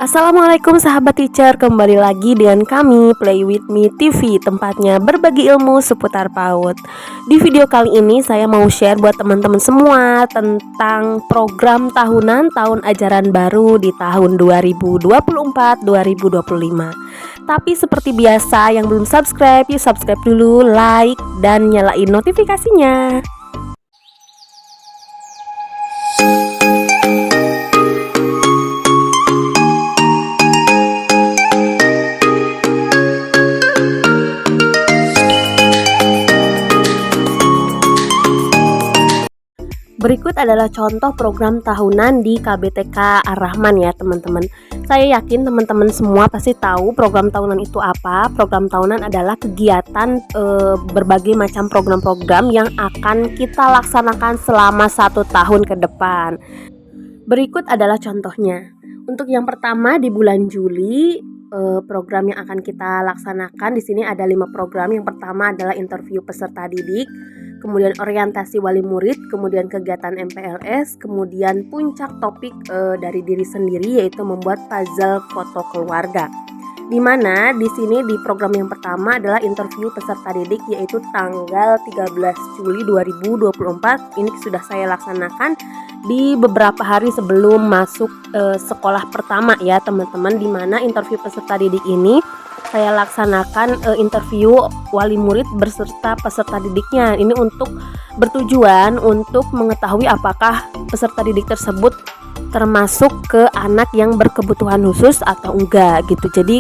Assalamualaikum sahabat teacher, kembali lagi dengan kami Play With Me TV, tempatnya berbagi ilmu seputar PAUD. Di video kali ini saya mau share buat teman-teman semua tentang program tahunan tahun ajaran baru di tahun 2024-2025. Tapi seperti biasa, yang belum subscribe, yuk subscribe dulu, like, dan nyalain notifikasinya. Berikut adalah contoh program tahunan di KBTK Ar-Rahman ya teman-teman. Saya yakin teman-teman semua pasti tahu program tahunan itu apa. Program tahunan adalah kegiatan berbagai macam program-program yang akan kita laksanakan selama 1 tahun ke depan. Berikut adalah contohnya. Untuk yang pertama di bulan Juli, program yang akan kita laksanakan di sini ada 5 program. Yang pertama adalah interview peserta didik, kemudian orientasi wali murid, kemudian kegiatan MPLS, kemudian puncak topik dari diri sendiri yaitu membuat puzzle foto keluarga. Di mana di sini di program yang pertama adalah interview peserta didik yaitu tanggal 13 Juli 2024. Ini sudah saya laksanakan di beberapa hari sebelum masuk sekolah pertama ya teman-teman, di mana interview peserta didik ini saya laksanakan interview wali murid beserta peserta didiknya. Ini untuk bertujuan untuk mengetahui apakah peserta didik tersebut termasuk ke anak yang berkebutuhan khusus atau enggak gitu. Jadi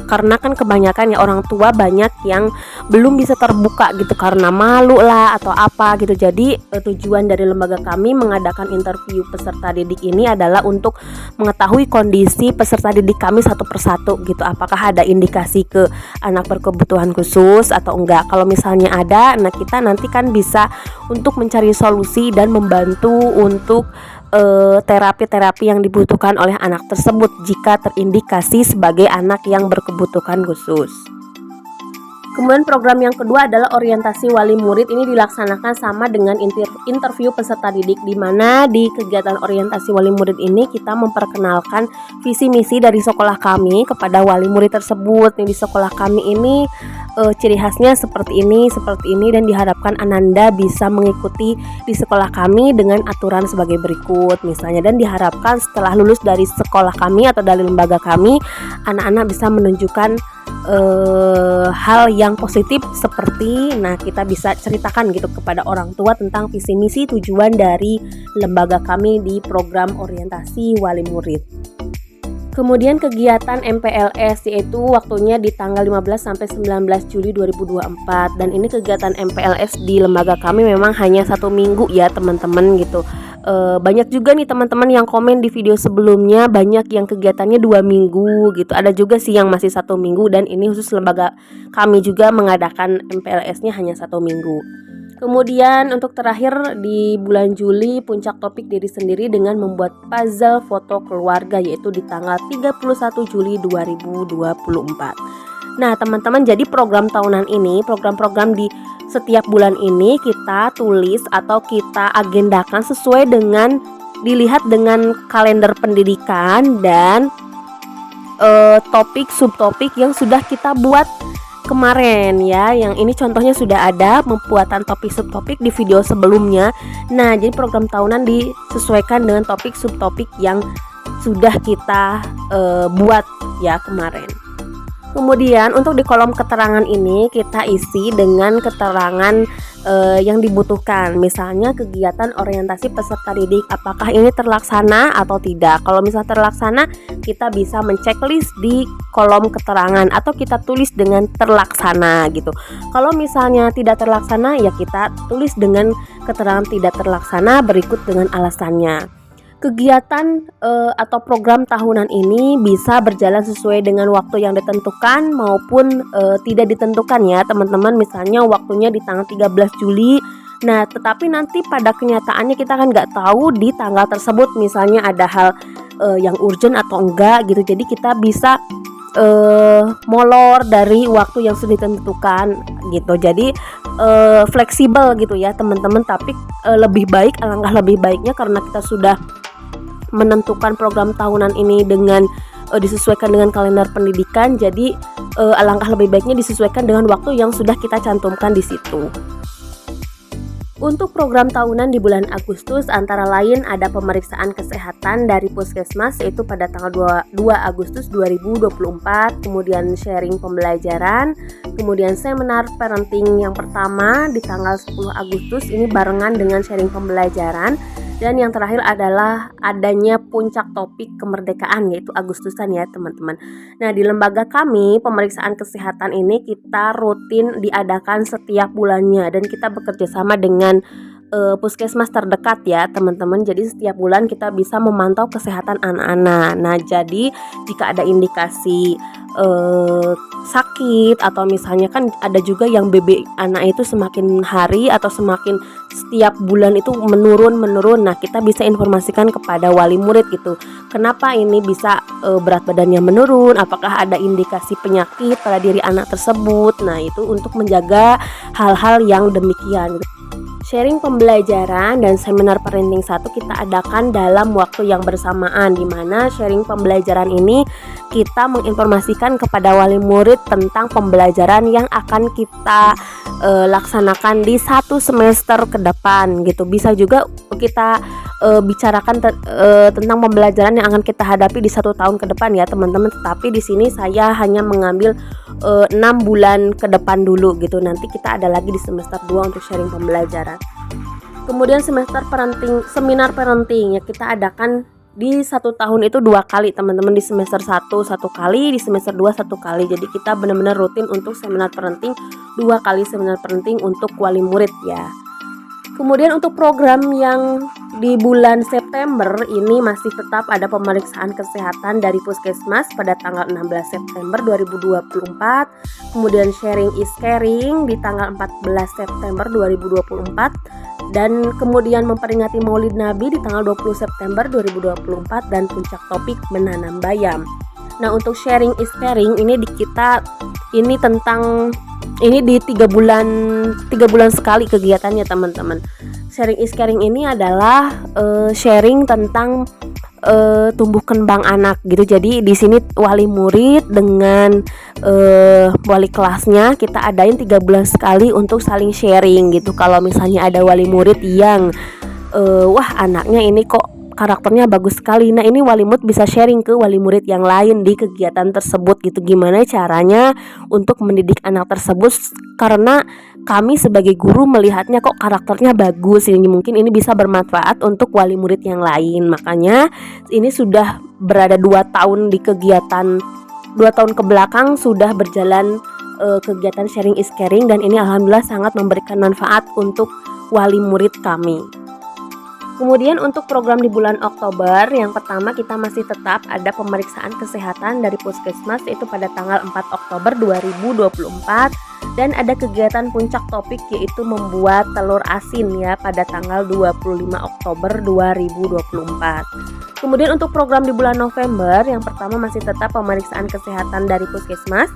karena kan kebanyakan ya orang tua banyak yang belum bisa terbuka gitu karena malu lah atau apa gitu. Jadi tujuan dari lembaga kami mengadakan interview peserta didik ini adalah untuk mengetahui kondisi peserta didik kami satu persatu gitu. Apakah ada indikasi ke anak berkebutuhan khusus atau enggak. Kalau misalnya ada, nah kita nanti kan bisa untuk mencari solusi dan membantu untuk terapi-terapi yang dibutuhkan oleh anak tersebut jika terindikasi sebagai anak yang berkebutuhan khusus. Kemudian program yang kedua adalah orientasi wali murid. Ini dilaksanakan sama dengan interview peserta didik, di mana di kegiatan orientasi wali murid ini kita memperkenalkan visi misi dari sekolah kami kepada wali murid tersebut. Di sekolah kami ini ciri khasnya seperti ini, dan diharapkan Ananda bisa mengikuti di sekolah kami dengan aturan sebagai berikut misalnya, dan diharapkan setelah lulus dari sekolah kami atau dari lembaga kami, anak-anak bisa menunjukkan hal yang positif seperti, nah kita bisa ceritakan gitu kepada orang tua tentang visi misi tujuan dari lembaga kami di program orientasi wali murid. Kemudian kegiatan MPLS yaitu waktunya di tanggal 15 sampai 19 Juli 2024, dan ini kegiatan MPLS di lembaga kami memang hanya 1 minggu ya teman-teman gitu. Banyak juga nih teman-teman yang komen di video sebelumnya banyak yang kegiatannya 2 minggu gitu. Ada juga sih yang masih 1 minggu, dan ini khusus lembaga kami juga mengadakan MPLS-nya hanya 1 minggu. Kemudian untuk terakhir di bulan Juli, puncak topik diri sendiri dengan membuat puzzle foto keluarga yaitu di tanggal 31 Juli 2024. Nah teman-teman, jadi program tahunan ini, program-program di setiap bulan ini kita tulis atau kita agendakan sesuai dengan dilihat dengan kalender pendidikan dan topik subtopik yang sudah kita buat kemarin ya. Yang ini contohnya sudah ada pembuatan topik subtopik di video sebelumnya. Nah jadi program tahunan disesuaikan dengan topik subtopik yang sudah kita buat ya kemarin. Kemudian untuk di kolom keterangan ini kita isi dengan keterangan yang dibutuhkan. Misalnya kegiatan orientasi peserta didik, apakah ini terlaksana atau tidak. Kalau misalnya terlaksana, kita bisa menceklis di kolom keterangan atau kita tulis dengan terlaksana gitu. Kalau misalnya tidak terlaksana, ya kita tulis dengan keterangan tidak terlaksana berikut dengan alasannya. Kegiatan atau program tahunan ini bisa berjalan sesuai dengan waktu yang ditentukan maupun tidak ditentukan ya teman-teman. Misalnya waktunya di tanggal 13 Juli. Nah tetapi nanti pada kenyataannya kita kan nggak tahu di tanggal tersebut misalnya ada hal yang urgent atau enggak gitu. Jadi kita bisa molor dari waktu yang sudah ditentukan gitu. Jadi fleksibel gitu ya teman-teman. Tapi lebih baik, alangkah lebih baiknya karena kita sudah menentukan program tahunan ini dengan disesuaikan dengan kalender pendidikan. Jadi alangkah lebih baiknya disesuaikan dengan waktu yang sudah kita cantumkan di situ. Untuk program tahunan di bulan Agustus antara lain ada pemeriksaan kesehatan dari Puskesmas yaitu pada tanggal 2 Agustus 2024, kemudian sharing pembelajaran, kemudian seminar parenting yang pertama di tanggal 10 Agustus ini barengan dengan sharing pembelajaran, dan yang terakhir adalah adanya puncak topik kemerdekaan yaitu Agustusan ya teman-teman. Nah, di lembaga kami pemeriksaan kesehatan ini kita rutin diadakan setiap bulannya dan kita bekerja sama dengan puskesmas terdekat ya teman-teman. Jadi setiap bulan kita bisa memantau kesehatan anak-anak. Nah, jadi jika ada indikasi sakit atau misalnya kan ada juga yang BB anak itu semakin hari atau semakin setiap bulan itu menurun. Nah, kita bisa informasikan kepada wali murid gitu. Kenapa ini bisa berat badannya menurun? Apakah ada indikasi penyakit pada diri anak tersebut? Nah, itu untuk menjaga hal-hal yang demikian gitu. Sharing pembelajaran dan seminar parenting 1 kita adakan dalam waktu yang bersamaan, di mana sharing pembelajaran ini kita menginformasikan kepada wali murid tentang pembelajaran yang akan kita laksanakan di 1 semester ke depan gitu. Bisa juga kita bicarakan tentang pembelajaran yang akan kita hadapi di 1 tahun ke depan ya teman-teman. Tetapi di sini saya hanya mengambil 6 bulan ke depan dulu gitu. Nanti kita ada lagi di semester 2 untuk sharing pembelajaran. Kemudian seminar parenting ya kita adakan di 1 tahun itu 2 kali teman-teman. Di semester 1 1 kali, di semester 2 1 kali. Jadi kita benar-benar rutin untuk seminar parenting, 2 kali seminar parenting untuk wali murid ya. Kemudian untuk program yang di bulan September ini masih tetap ada pemeriksaan kesehatan dari Puskesmas pada tanggal 16 September 2024. Kemudian sharing is caring di tanggal 14 September 2024. Dan kemudian memperingati Maulid Nabi di tanggal 20 September 2024 dan puncak topik menanam bayam. Nah, untuk sharing is caring ini di kita ini tentang ini di 3 bulan sekali kegiatannya teman-teman. Sharing is caring ini adalah sharing tentang tumbuh kembang anak gitu. Jadi di sini wali murid dengan wali kelasnya kita adain 3 bulan sekali untuk saling sharing gitu. Kalau misalnya ada wali murid yang wah anaknya ini kok karakternya bagus sekali. Nah, ini wali murid bisa sharing ke wali murid yang lain di kegiatan tersebut gitu. Gimana caranya untuk mendidik anak tersebut, karena kami sebagai guru melihatnya kok karakternya bagus. Ini mungkin ini bisa bermanfaat untuk wali murid yang lain. Makanya ini sudah berada 2 tahun di kegiatan, 2 tahun ke belakang sudah berjalan kegiatan sharing is caring, dan ini alhamdulillah sangat memberikan manfaat untuk wali murid kami. Kemudian untuk program di bulan Oktober, yang pertama kita masih tetap ada pemeriksaan kesehatan dari Puskesmas yaitu pada tanggal 4 Oktober 2024, dan ada kegiatan puncak topik yaitu membuat telur asin ya pada tanggal 25 Oktober 2024. Kemudian untuk program di bulan November, yang pertama masih tetap pemeriksaan kesehatan dari Puskesmas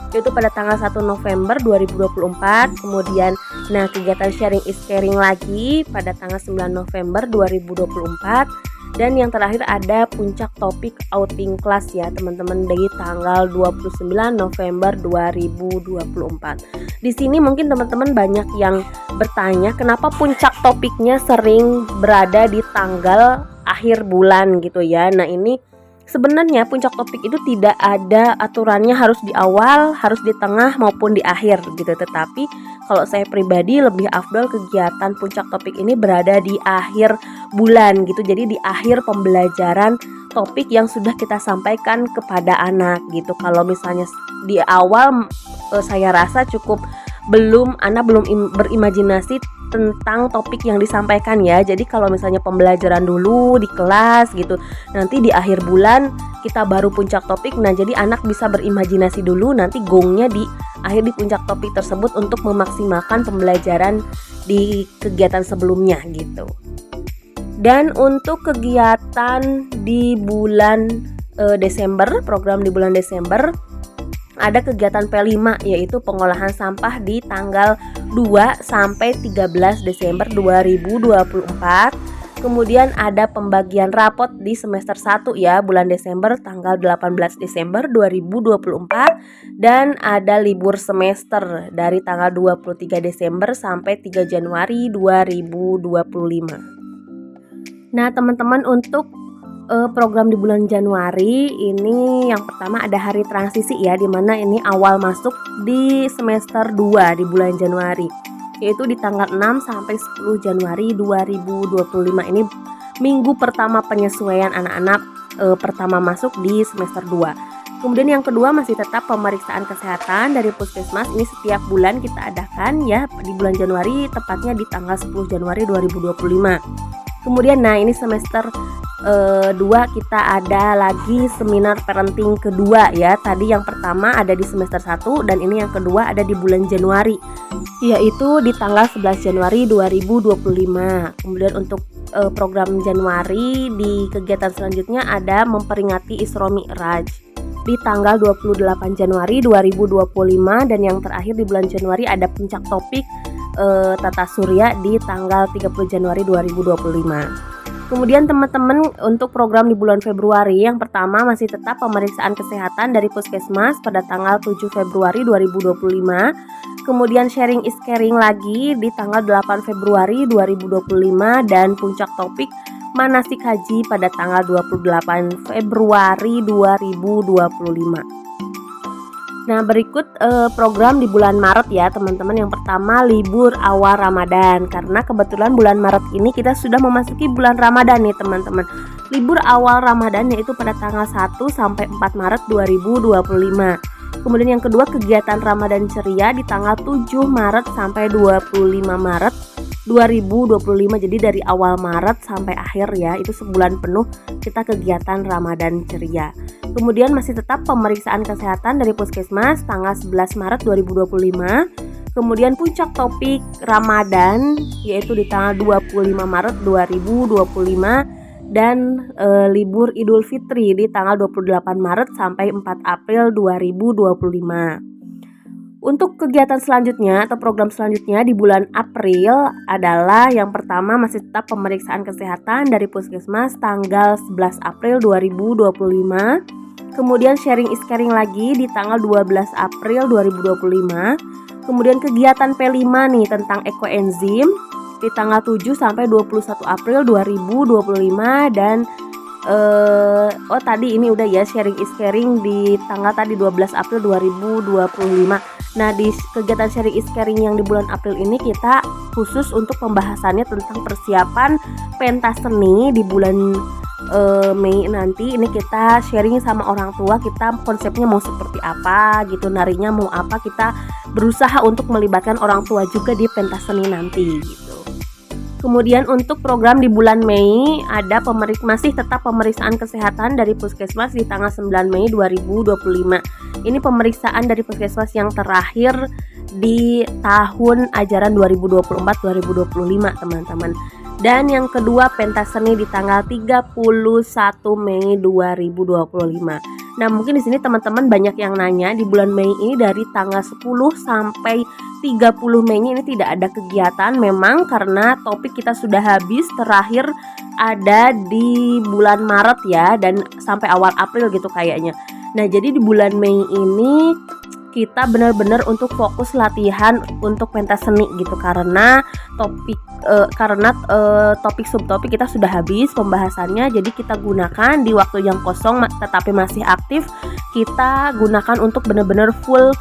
yaitu pada tanggal 1 November 2024. Kemudian kegiatan sharing is caring lagi pada tanggal 9 November 2024. Dan yang terakhir ada puncak topik outing kelas ya teman-teman dari tanggal 29 November 2024. Di sini mungkin teman-teman banyak yang bertanya kenapa puncak topiknya sering berada di tanggal akhir bulan gitu ya. Nah, ini sebenarnya puncak topik itu tidak ada aturannya harus di awal, harus di tengah maupun di akhir gitu. Tetapi kalau saya pribadi lebih afdol kegiatan puncak topik ini berada di akhir bulan gitu. Jadi di akhir pembelajaran topik yang sudah kita sampaikan kepada anak gitu. Kalau misalnya di awal saya rasa cukup anak belum berimajinasi tentang topik yang disampaikan ya. Jadi kalau misalnya pembelajaran dulu di kelas gitu, nanti di akhir bulan kita baru puncak topik. Nah, jadi anak bisa berimajinasi dulu, nanti gongnya di akhir di puncak topik tersebut untuk memaksimalkan pembelajaran di kegiatan sebelumnya gitu. Dan untuk kegiatan di bulan Desember, program di bulan Desember ada kegiatan P5 yaitu pengolahan sampah di tanggal 2 sampai 13 Desember 2024. Kemudian ada pembagian rapot di semester 1 ya, bulan Desember tanggal 18 Desember 2024 dan ada libur semester dari tanggal 23 Desember sampai 3 Januari 2025. Nah, teman-teman untuk program di bulan Januari ini yang pertama ada hari transisi ya, dimana ini awal masuk di semester 2 di bulan Januari, yaitu di tanggal 6 sampai 10 Januari 2025. Ini minggu pertama penyesuaian anak-anak pertama masuk di semester 2. Kemudian yang kedua masih tetap pemeriksaan kesehatan dari Puskesmas. Ini setiap bulan kita adakan ya, di bulan Januari tepatnya di tanggal 10 Januari 2025. Kemudian ini semester 2 kita ada lagi seminar parenting kedua ya. Tadi yang pertama ada di semester 1 dan ini yang kedua ada di bulan Januari, yaitu di tanggal 11 Januari 2025. Kemudian untuk program Januari di kegiatan selanjutnya ada memperingati Isra Mi'raj di tanggal 28 Januari 2025 dan yang terakhir di bulan Januari ada puncak topik Tata Surya di tanggal 30 Januari 2025. Kemudian teman-teman untuk program di bulan Februari yang pertama masih tetap pemeriksaan kesehatan dari Puskesmas pada tanggal 7 Februari 2025. Kemudian sharing is caring lagi di tanggal 8 Februari 2025 dan puncak topik manasik haji pada tanggal 28 Februari 2025. Nah, berikut program di bulan Maret ya teman-teman. Yang pertama libur awal Ramadan, karena kebetulan bulan Maret ini kita sudah memasuki bulan Ramadan nih teman-teman. Libur awal Ramadan yaitu pada tanggal 1 sampai 4 Maret 2025. Kemudian yang kedua kegiatan Ramadan ceria di tanggal 7 Maret sampai 25 Maret 2025. Jadi dari awal Maret sampai akhir ya, itu sebulan penuh kita kegiatan Ramadan ceria. Kemudian masih tetap pemeriksaan kesehatan dari Puskesmas tanggal 11 Maret 2025. Kemudian puncak topik Ramadan yaitu di tanggal 25 Maret 2025 dan libur Idul Fitri di tanggal 28 Maret sampai 4 April 2025. Untuk kegiatan selanjutnya atau program selanjutnya di bulan April adalah yang pertama masih tetap pemeriksaan kesehatan dari Puskesmas tanggal 11 April 2025. Kemudian sharing is caring lagi di tanggal 12 April 2025. Kemudian kegiatan P5 nih tentang ekoenzim di tanggal 7 sampai 21 April 2025 dan tadi ini udah ya sharing is caring di tanggal tadi 12 April 2025. Nah, di kegiatan sharing is caring yang di bulan April ini kita khusus untuk pembahasannya tentang persiapan pentas seni di bulan Mei nanti. Ini kita sharing sama orang tua, kita konsepnya mau seperti apa gitu, narinya mau apa, kita berusaha untuk melibatkan orang tua juga di pentas seni nanti gitu. Kemudian untuk program di bulan Mei ada masih tetap pemeriksaan kesehatan dari Puskesmas di tanggal 9 Mei 2025. Ini pemeriksaan dari Puskesmas yang terakhir di tahun ajaran 2024-2025 teman-teman. Dan yang kedua pentas seni di tanggal 31 Mei 2025. Nah, mungkin di sini teman-teman banyak yang nanya di bulan Mei ini dari tanggal 10 sampai 30 Mei ini tidak ada kegiatan, memang karena topik kita sudah habis, terakhir ada di bulan Maret ya dan sampai awal April gitu kayaknya. Nah, jadi di bulan Mei ini kita benar-benar untuk fokus latihan untuk pentas seni gitu, karena topik subtopik kita sudah habis pembahasannya. Jadi kita gunakan di waktu yang kosong tetapi masih aktif, kita gunakan untuk benar-benar full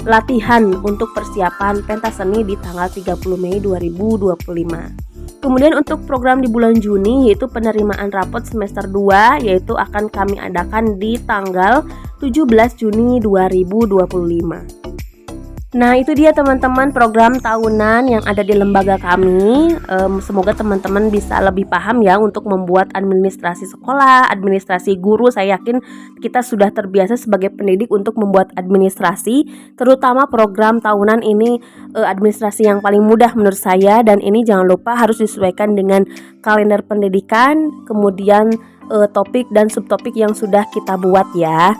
latihan untuk persiapan pentas seni di tanggal 30 Mei 2025. Kemudian untuk program di bulan Juni yaitu penerimaan rapot semester 2 yaitu akan kami adakan di tanggal 17 Juni 2025. Nah, itu dia teman-teman program tahunan yang ada di lembaga kami. Semoga teman-teman bisa lebih paham ya untuk membuat administrasi sekolah, administrasi guru. Saya yakin kita sudah terbiasa sebagai pendidik untuk membuat administrasi, terutama program tahunan ini administrasi yang paling mudah menurut saya, dan ini jangan lupa harus disesuaikan dengan kalender pendidikan, kemudian topik dan subtopik yang sudah kita buat ya.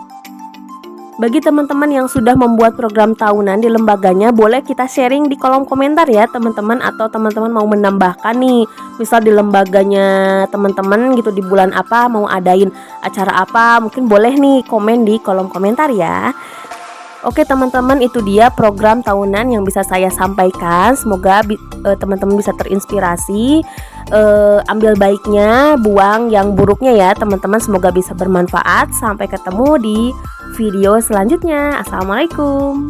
Bagi teman-teman yang sudah membuat program tahunan di lembaganya, boleh kita sharing di kolom komentar ya teman-teman, atau teman-teman mau menambahkan nih, misal di lembaganya teman-teman gitu di bulan apa mau adain acara apa, mungkin boleh nih komen di kolom komentar ya. Oke teman-teman, itu dia program tahunan yang bisa saya sampaikan. Semoga teman-teman bisa terinspirasi, ambil baiknya, buang yang buruknya ya teman-teman. Semoga bisa bermanfaat. Sampai ketemu di video selanjutnya. Assalamualaikum.